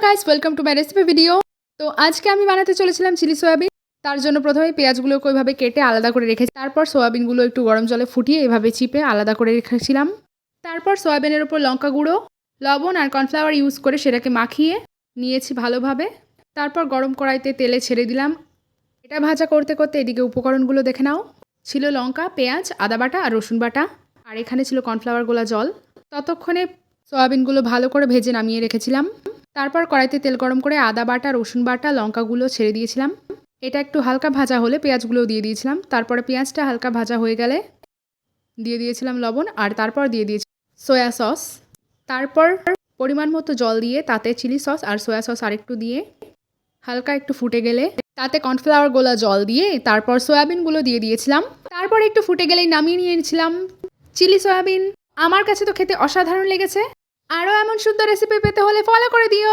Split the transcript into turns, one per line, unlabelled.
Guys, welcome to my recipe video. তো আজকে আমি বানাতে চলেছিলাম চিলি সয়াবিন। তার জন্য প্রথমে পেঁয়াজগুলোকে ওইভাবে কেটে আলাদা করে রেখেছি। তারপর সয়াবিনগুলো একটু গরম জলে ফুটিয়ে এভাবে চিপে আলাদা করে রেখেছিলাম। তারপর সয়াবিনের উপর লঙ্কা গুঁড়ো, লবণ আর কর্নফ্লাওয়ার ইউজ করে সেটাকে মাখিয়ে নিয়েছি ভালোভাবে। তারপর গরম কড়াইতে তেলে ছেড়ে দিলাম। এটা ভাজা করতে করতে এদিকে উপকরণগুলো দেখে নাও। ছিল লঙ্কা, পেঁয়াজ, আদা বাটা আর রসুন বাটা। আর এখানে ছিল কর্নফ্লাওয়ার গোলা জল। ততক্ষণে সয়াবিনগুলো ভালো করে ভেজে নামিয়ে রেখেছিলাম। তারপর কড়াইতে তেল গরম করে আদা বাটা, রসুন বাটা, লঙ্কাগুলো ছেড়ে দিয়েছিলাম। এটা একটু হালকা ভাজা হলে পেঁয়াজগুলোও দিয়ে দিয়েছিলাম। তারপরে পেঁয়াজটা হালকা ভাজা হয়ে গেলে দিয়ে দিয়েছিলাম লবণ আর তারপর দিয়ে দিয়েছি সয়া সস। তারপর পরিমাণ মতো জল দিয়ে তাতে চিলি সস আর সয়া সস আরেকটু দিয়ে হালকা একটু ফুটে গেলে তাতে কর্নফ্লাওয়ার গোলা জল দিয়ে তারপর সয়াবিনগুলো দিয়ে দিয়েছিলাম। তারপর একটু ফুটে গেলেই নামিয়ে নিয়েছিলাম চিলি সয়াবিন। আমার কাছে তো খেতে অসাধারণ লেগেছে। আরও এমন সুন্দর রেসিপি পেতে হলে ফলো করে দিও।